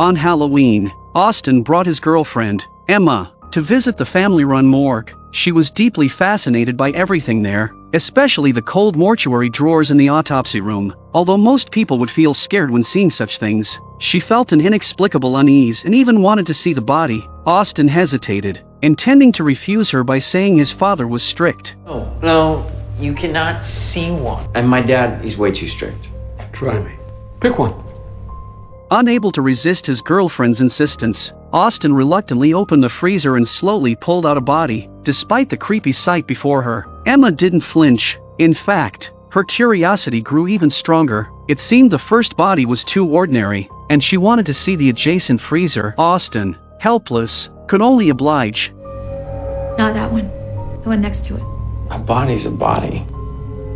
On Halloween, Austin brought his girlfriend, Emma, to visit the family-run morgue. She was deeply fascinated by everything there, especially the cold mortuary drawers in the autopsy room. Although most people would feel scared when seeing such things, she felt an inexplicable unease and even wanted to see the body. Austin hesitated, intending to refuse her by saying his father was strict. Oh, no, you cannot see one. And my dad is way too strict. Try me. Pick one. Unable to resist his girlfriend's insistence, Austin reluctantly opened the freezer and slowly pulled out a body. Despite the creepy sight before her, Emma didn't flinch. In fact, her curiosity grew even stronger. It seemed the first body was too ordinary, and she wanted to see the adjacent freezer. Austin, helpless, could only oblige. Not that one. The one next to it. A body's a body.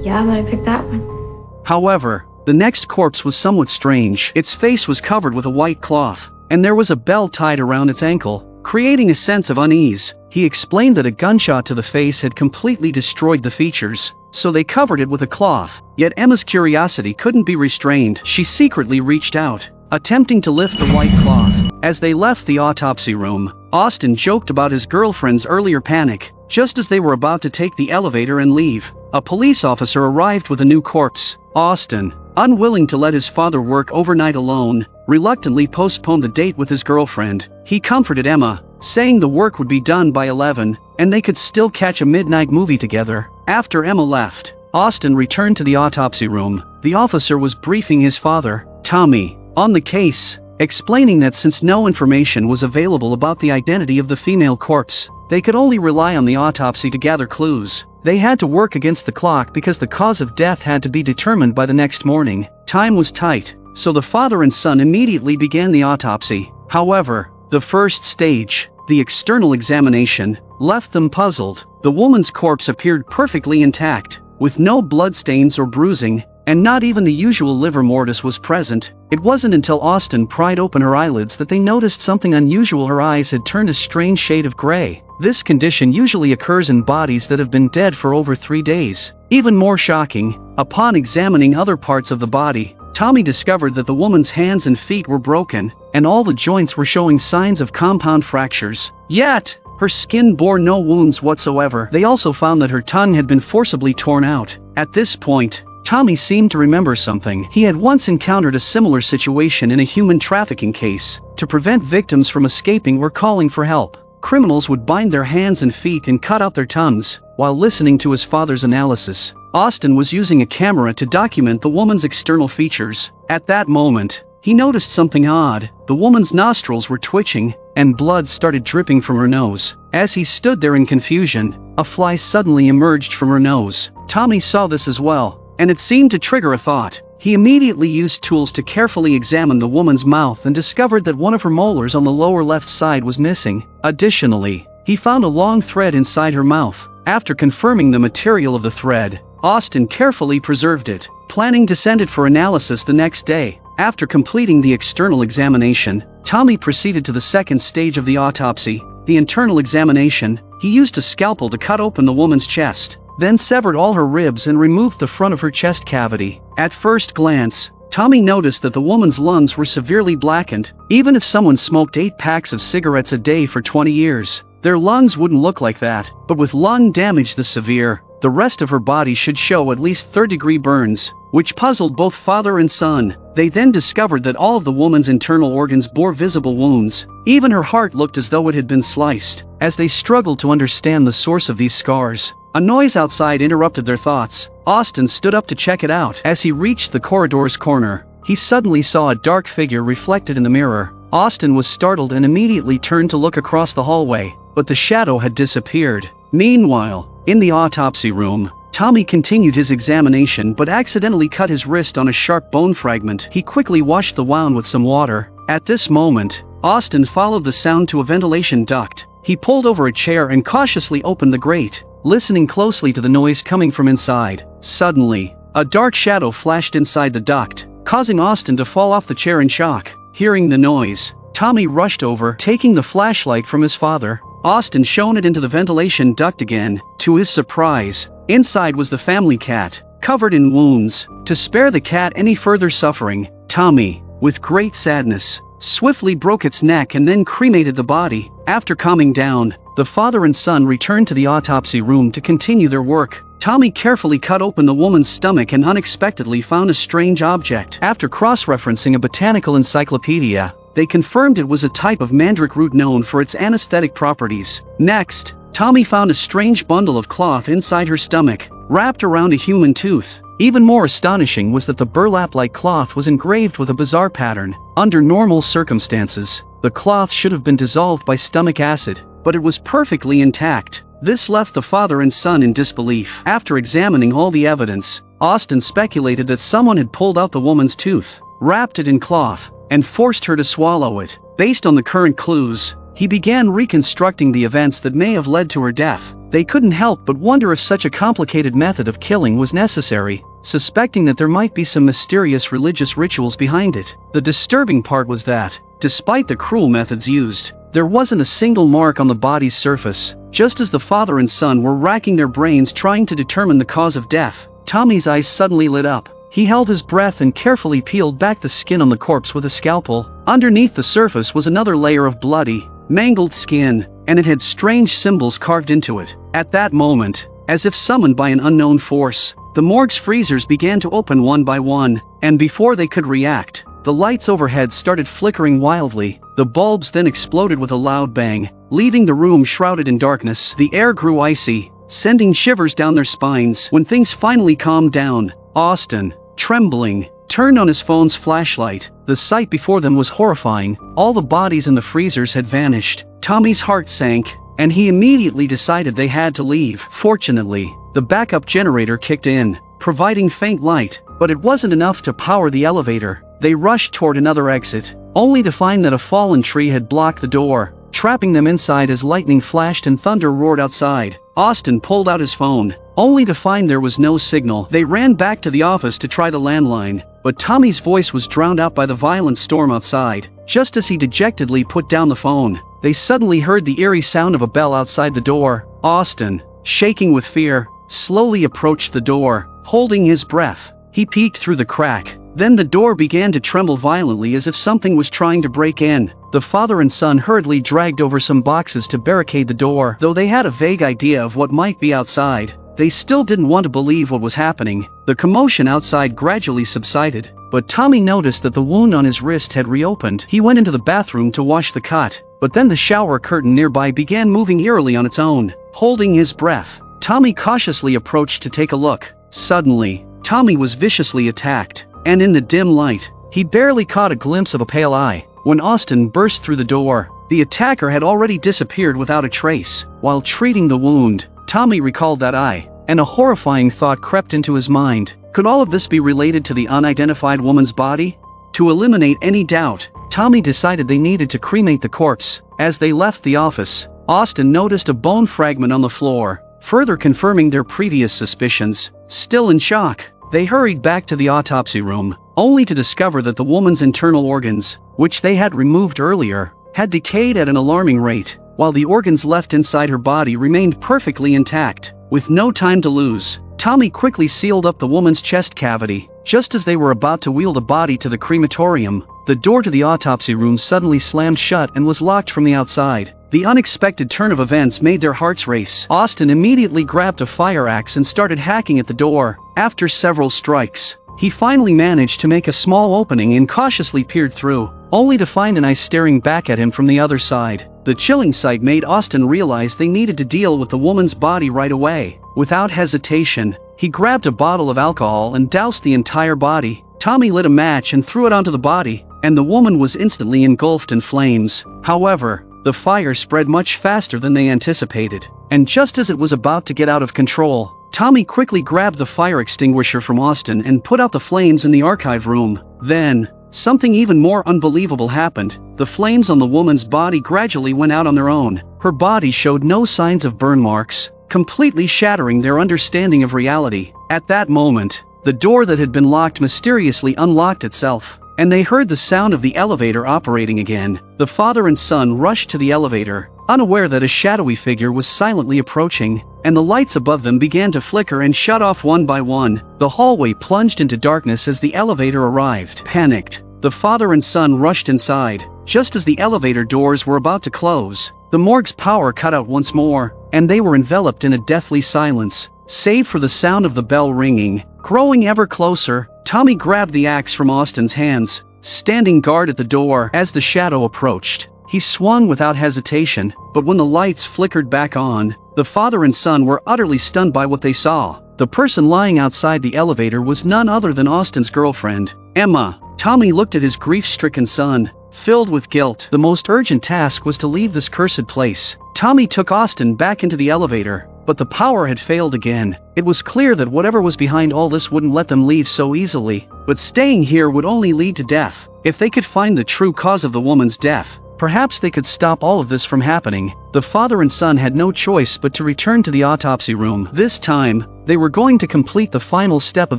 Yeah, but I picked that one. However, the next corpse was somewhat strange. Its face was covered with a white cloth, and there was a bell tied around its ankle, creating a sense of unease. He explained that a gunshot to the face had completely destroyed the features, so they covered it with a cloth. Yet Emma's curiosity couldn't be restrained. She secretly reached out, attempting to lift the white cloth. As they left the autopsy room, Austin joked about his girlfriend's earlier panic. Just as they were about to take the elevator and leave, a police officer arrived with a new corpse. Austin, unwilling to let his father work overnight alone, reluctantly postponed the date with his girlfriend. He comforted Emma, saying the work would be done by 11, and they could still catch a midnight movie together. After Emma left, Austin returned to the autopsy room. The officer was briefing his father, Tommy, on the case, explaining that since no information was available about the identity of the female corpse, they could only rely on the autopsy to gather clues. They had to work against the clock because the cause of death had to be determined by the next morning. Time was tight, so the father and son immediately began the autopsy. However, the first stage, the external examination, left them puzzled. The woman's corpse appeared perfectly intact, with no bloodstains or bruising, and not even the usual livor mortis was present. It wasn't until Austin pried open her eyelids that they noticed something unusual. Her eyes had turned a strange shade of gray. This condition usually occurs in bodies that have been dead for over 3 days. Even more shocking, upon examining other parts of the body, Tommy discovered that the woman's hands and feet were broken, and all the joints were showing signs of compound fractures. Yet, her skin bore no wounds whatsoever. They also found that her tongue had been forcibly torn out. At this point, Tommy seemed to remember something. He had once encountered a similar situation in a human trafficking case. To prevent victims from escaping or calling for help, criminals would bind their hands and feet and cut out their tongues. While listening to his father's analysis, Austin was using a camera to document the woman's external features. At that moment, he noticed something odd. The woman's nostrils were twitching, and blood started dripping from her nose. As he stood there in confusion, a fly suddenly emerged from her nose. Tommy saw this as well, and it seemed to trigger a thought. He immediately used tools to carefully examine the woman's mouth and discovered that one of her molars on the lower left side was missing. Additionally, he found a long thread inside her mouth. After confirming the material of the thread, Austin carefully preserved it, planning to send it for analysis the next day. After completing the external examination, Tommy proceeded to the second stage of the autopsy, the internal examination. He used a scalpel to cut open the woman's chest, then severed all her ribs and removed the front of her chest cavity. At first glance, Tommy noticed that the woman's lungs were severely blackened. Even if someone smoked 8 packs of cigarettes a day for 20 years, their lungs wouldn't look like that. But with lung damage this severe, the rest of her body should show at least third-degree burns, which puzzled both father and son. They then discovered that all of the woman's internal organs bore visible wounds. Even her heart looked as though it had been sliced. As they struggled to understand the source of these scars, a noise outside interrupted their thoughts. Austin stood up to check it out. As he reached the corridor's corner, he suddenly saw a dark figure reflected in the mirror. Austin was startled and immediately turned to look across the hallway, but the shadow had disappeared. Meanwhile, in the autopsy room, Tommy continued his examination but accidentally cut his wrist on a sharp bone fragment. He quickly washed the wound with some water. At this moment, Austin followed the sound to a ventilation duct. He pulled over a chair and cautiously opened the grate, listening closely to the noise coming from inside. Suddenly, a dark shadow flashed inside the duct, causing Austin to fall off the chair in shock. Hearing the noise, Tommy rushed over, taking the flashlight from his father. Austin shone it into the ventilation duct again. To his surprise, inside was the family cat, covered in wounds. To spare the cat any further suffering, Tommy, with great sadness, swiftly broke its neck and then cremated the body. After calming down, the father and son returned to the autopsy room to continue their work. Tommy carefully cut open the woman's stomach and unexpectedly found a strange object. After cross-referencing a botanical encyclopedia, they confirmed it was a type of mandrake root known for its anesthetic properties. Next, Tommy found a strange bundle of cloth inside her stomach, wrapped around a human tooth. Even more astonishing was that the burlap-like cloth was engraved with a bizarre pattern. Under normal circumstances, the cloth should have been dissolved by stomach acid, but it was perfectly intact. This left the father and son in disbelief. After examining all the evidence, Austin speculated that someone had pulled out the woman's tooth, wrapped it in cloth, and forced her to swallow it. Based on the current clues, he began reconstructing the events that may have led to her death. They couldn't help but wonder if such a complicated method of killing was necessary, suspecting that there might be some mysterious religious rituals behind it. The disturbing part was that, despite the cruel methods used, there wasn't a single mark on the body's surface. Just as the father and son were racking their brains trying to determine the cause of death, Tommy's eyes suddenly lit up. He held his breath and carefully peeled back the skin on the corpse with a scalpel. Underneath the surface was another layer of bloody, mangled skin, and it had strange symbols carved into it. At that moment, as if summoned by an unknown force, the morgue's freezers began to open one by one, and before they could react, the lights overhead started flickering wildly. The bulbs then exploded with a loud bang, leaving the room shrouded in darkness. The air grew icy, sending shivers down their spines. When things finally calmed down, Austin, trembling, turned on his phone's flashlight. The sight before them was horrifying. All the bodies in the freezers had vanished. Tommy's heart sank, and he immediately decided they had to leave. Fortunately, the backup generator kicked in, providing faint light, but it wasn't enough to power the elevator. They rushed toward another exit, only to find that a fallen tree had blocked the door, trapping them inside as lightning flashed and thunder roared outside. Austin pulled out his phone, only to find there was no signal. They ran back to the office to try the landline, but Tommy's voice was drowned out by the violent storm outside. Just as he dejectedly put down the phone, they suddenly heard the eerie sound of a bell outside the door. Austin, shaking with fear, slowly approached the door, holding his breath. He peeked through the crack. Then the door began to tremble violently as if something was trying to break in. The father and son hurriedly dragged over some boxes to barricade the door. Though they had a vague idea of what might be outside, they still didn't want to believe what was happening. The commotion outside gradually subsided, but Tommy noticed that the wound on his wrist had reopened. He went into the bathroom to wash the cut, but then the shower curtain nearby began moving eerily on its own. Holding his breath, Tommy cautiously approached to take a look. Suddenly, Tommy was viciously attacked, and in the dim light, he barely caught a glimpse of a pale eye. When Austin burst through the door, the attacker had already disappeared without a trace. While treating the wound, Tommy recalled that eye, and a horrifying thought crept into his mind. Could all of this be related to the unidentified woman's body? To eliminate any doubt, Tommy decided they needed to cremate the corpse. As they left the office, Austin noticed a bone fragment on the floor, further confirming their previous suspicions. Still in shock, they hurried back to the autopsy room, only to discover that the woman's internal organs, which they had removed earlier, had decayed at an alarming rate, while the organs left inside her body remained perfectly intact. With no time to lose, Tommy quickly sealed up the woman's chest cavity. Just as they were about to wheel the body to the crematorium, the door to the autopsy room suddenly slammed shut and was locked from the outside. The unexpected turn of events made their hearts race. Austin immediately grabbed a fire axe and started hacking at the door. After several strikes, he finally managed to make a small opening and cautiously peered through, only to find an eye staring back at him from the other side. The chilling sight made Austin realize they needed to deal with the woman's body right away. Without hesitation, he grabbed a bottle of alcohol and doused the entire body. Tommy lit a match and threw it onto the body, and the woman was instantly engulfed in flames. However, the fire spread much faster than they anticipated, and just as it was about to get out of control, Tommy quickly grabbed the fire extinguisher from Austin and put out the flames in the archive room. Then, something even more unbelievable happened. The flames on the woman's body gradually went out on their own. Her body showed no signs of burn marks, completely shattering their understanding of reality. At that moment, the door that had been locked mysteriously unlocked itself, and they heard the sound of the elevator operating again. The father and son rushed to the elevator, unaware that a shadowy figure was silently approaching, and the lights above them began to flicker and shut off one by one. The hallway plunged into darkness as the elevator arrived. Panicked, the father and son rushed inside, Just as the elevator doors were about to close, the morgue's power cut out once more, and they were enveloped in a deathly silence, save for the sound of the bell ringing. Growing ever closer, Tommy grabbed the axe from Austin's hands, standing guard at the door as the shadow approached. He swung without hesitation, but when the lights flickered back on, the father and son were utterly stunned by what they saw. The person lying outside the elevator was none other than Austin's girlfriend, Emma. Tommy looked at his grief-stricken son, filled with guilt. The most urgent task was to leave this cursed place. Tommy took Austin back into the elevator, but the power had failed again. It was clear that whatever was behind all this wouldn't let them leave so easily, but staying here would only lead to death. If they could find the true cause of the woman's death, perhaps they could stop all of this from happening. The father and son had no choice but to return to the autopsy room. This time, they were going to complete the final step of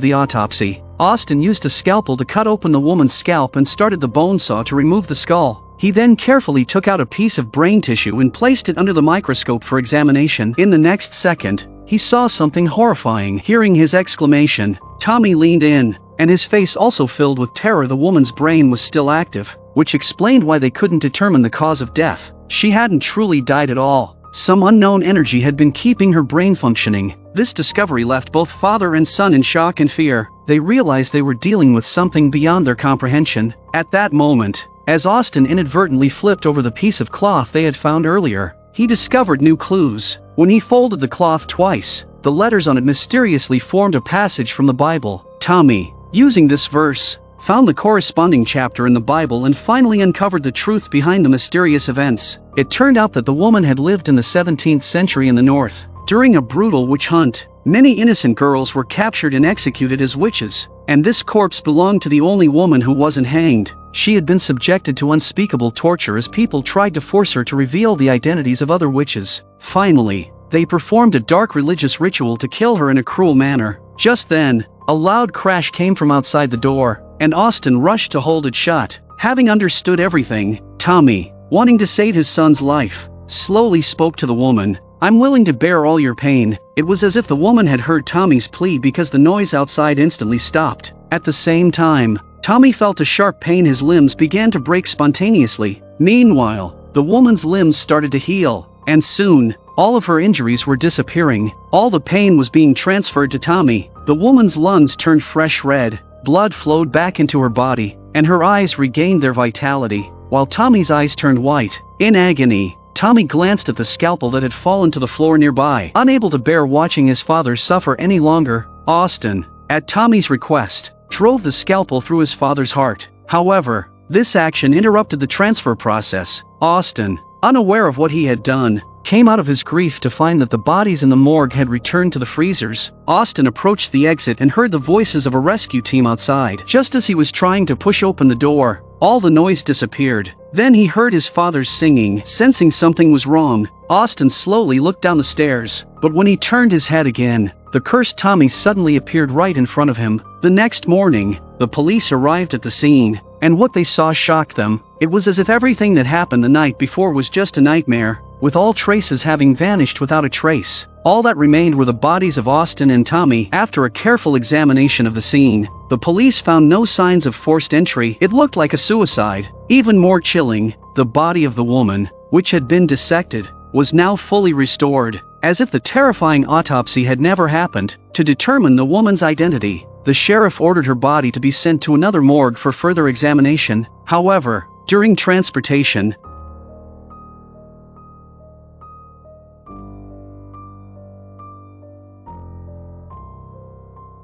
the autopsy. Austin used a scalpel to cut open the woman's scalp and started the bone saw to remove the skull. He then carefully took out a piece of brain tissue and placed it under the microscope for examination. In the next second, he saw something horrifying. Hearing his exclamation, Tommy leaned in, and his face also filled with terror. The woman's brain was still active, which explained why they couldn't determine the cause of death. She hadn't truly died at all. Some unknown energy had been keeping her brain functioning. This discovery left both father and son in shock and fear. They realized they were dealing with something beyond their comprehension. At that moment, as Austin inadvertently flipped over the piece of cloth they had found earlier, he discovered new clues. When he folded the cloth twice, the letters on it mysteriously formed a passage from the Bible. Tommy, using this verse, found the corresponding chapter in the Bible and finally uncovered the truth behind the mysterious events. It turned out that the woman had lived in the 17th century in the North. During a brutal witch hunt, many innocent girls were captured and executed as witches, and this corpse belonged to the only woman who wasn't hanged. She had been subjected to unspeakable torture as people tried to force her to reveal the identities of other witches. Finally, they performed a dark religious ritual to kill her in a cruel manner. Just then, a loud crash came from outside the door, and Austin rushed to hold it shut. Having understood everything, Tommy, wanting to save his son's life, slowly spoke to the woman. "I'm willing to bear all your pain." It was as if the woman had heard Tommy's plea because the noise outside instantly stopped. At the same time, Tommy felt a sharp pain. His limbs began to break spontaneously. Meanwhile, the woman's limbs started to heal, and soon, all of her injuries were disappearing. All the pain was being transferred to Tommy. The woman's lungs turned fresh red, blood flowed back into her body, and her eyes regained their vitality, while Tommy's eyes turned white. In agony, Tommy glanced at the scalpel that had fallen to the floor nearby. Unable to bear watching his father suffer any longer, Austin, at Tommy's request, drove the scalpel through his father's heart. However, this action interrupted the transfer process. Austin, unaware of what he had done, came out of his grief to find that the bodies in the morgue had returned to the freezers. Austin approached the exit and heard the voices of a rescue team outside. Just as he was trying to push open the door, all the noise disappeared. Then he heard his father's singing. Sensing something was wrong, Austin slowly looked down the stairs, but when he turned his head again, the cursed Tommy suddenly appeared right in front of him. The next morning, the police arrived at the scene, and what they saw shocked them. It was as if everything that happened the night before was just a nightmare, with all traces having vanished without a trace. All that remained were the bodies of Austin and Tommy. After a careful examination of the scene, the police found no signs of forced entry. It looked like a suicide. Even more chilling, the body of the woman, which had been dissected, was now fully restored, as if the terrifying autopsy had never happened. To determine the woman's identity, the sheriff ordered her body to be sent to another morgue for further examination. However, during transportation,